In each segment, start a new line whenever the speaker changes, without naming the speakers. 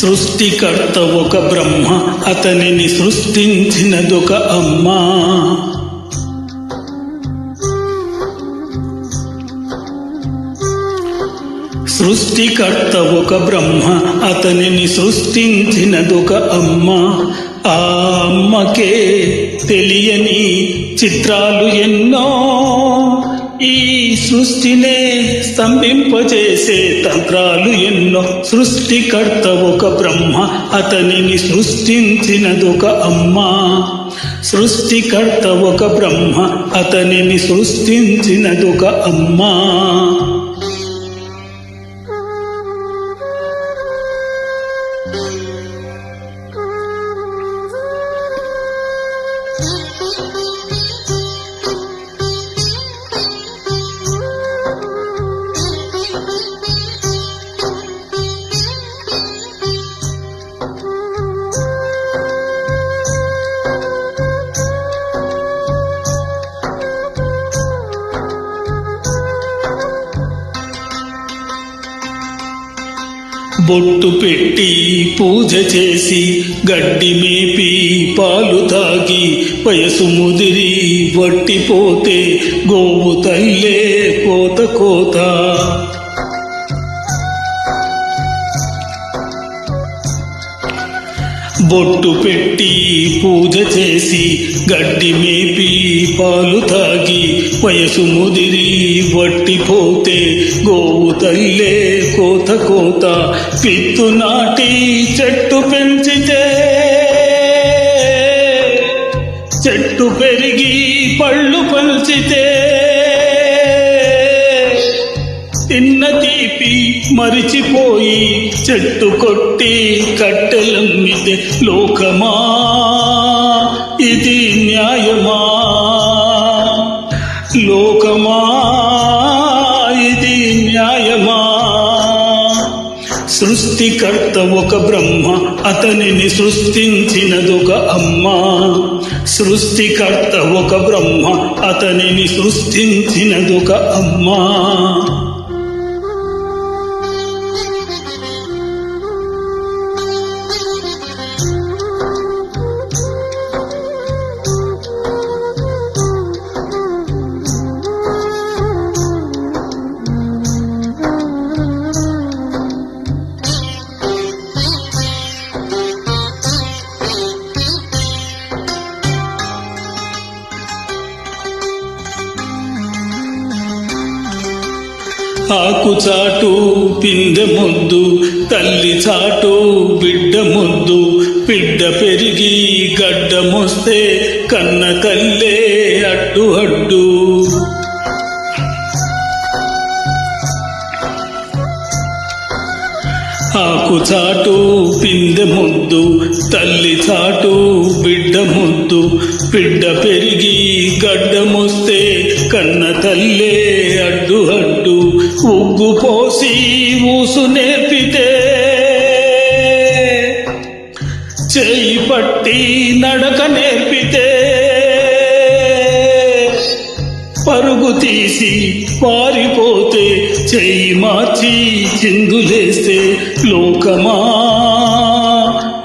సృష్టికర్త ఒక బ్రహ్మ, అతనిని సృష్టించినదొక అమ్మ. సృష్టికర్త ఒక బ్రహ్మ, అతనిని సృష్టించినదొక అమ్మ. ఆ అమ్మకే తెలియని చిత్రాలు ఎన్నో, ఈ సృష్టినే స్తంభింపజేసే తంత్రాలు ఎన్నో. సృష్టికర్త ఒక బ్రహ్మ, అతనిని సృష్టించినదొక అమ్మ. సృష్టికర్త ఒక బ్రహ్మ, అతనిని సృష్టించినదొక అమ్మ. బొట్టు పెట్టి పూజ చేసి గడ్డి మేపి పాలు తాగి వయసు ముదిరి వట్టిపోతే గోవు తల్లే కోత కోత. బొట్టు పెట్టి పూజ చేసి గడ్డి మేపి పాలు తాగి వయసు ముదిరి వట్టిపోతే గోవు తల్లే కోత కోత. పిత్తు నాటి చెట్టు పెంచితే చెట్టు పెరిగి పళ్ళు పంచితే తిన్న తీపి మరిచిపోయి చెట్టు కొట్టి కట్టెలమ్మితే లోకమా ఇది న్యాయమా? లోకమా ఇది న్యాయమా? సృష్టికర్త ఒక బ్రహ్మ, అతనిని సృష్టించినదొక అమ్మ. సృష్టికర్త ఒక బ్రహ్మ, అతనిని సృష్టించినదొక అమ్మ. ఆకు చాటు పిందె ముద్దు, తల్లి చాటు బిడ్డ ముద్దు. బిడ్డ పెరిగి గడ్డమొస్తే కన్న తల్లే అడ్డు అడ్డు. ఆకు చాటు పిందె ముద్దు, తల్లి చాటు బిడ్డ ముద్దు. బిడ్డ పెరిగి గడ్డమొస్తే కన్న తల్లే అడ్డు అడ్డు. ఉగ్గు పోసి ఊసు నేర్పితే చేయి పట్టి నడక నేర్పితే పరుగు తీసి పారిపోతే చేయి మార్చి చిందులేస్తే లోకమా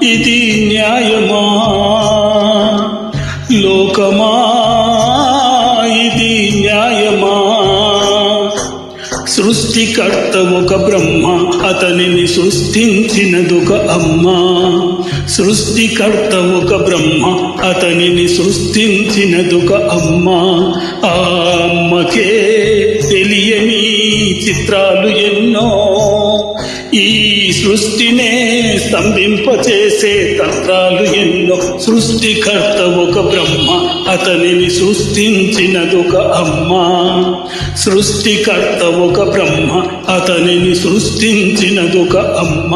ఇది న్యాయమా? లోకమా ఇది న్యాయమా? సృష్టికర్త ఒక బ్రహ్మ, అతనిని సృష్టించినదొక అమ్మ. సృష్టికర్త ఒక బ్రహ్మ, అతనిని సృష్టించినదొక అమ్మ. ఆ అమ్మకే తెలియని చిత్రాలు ఎన్నో, ఈ సృష్టినే స్తంభింపచేసే తంత్రాలు ఎన్నో. సృష్టికర్త ఒక బ్రహ్మ, అతనిని సృష్టించినదొక అమ్మ. సృష్టికర్త ఒక బ్రహ్మ, అతనిని సృష్టించినదొక అమ్మ.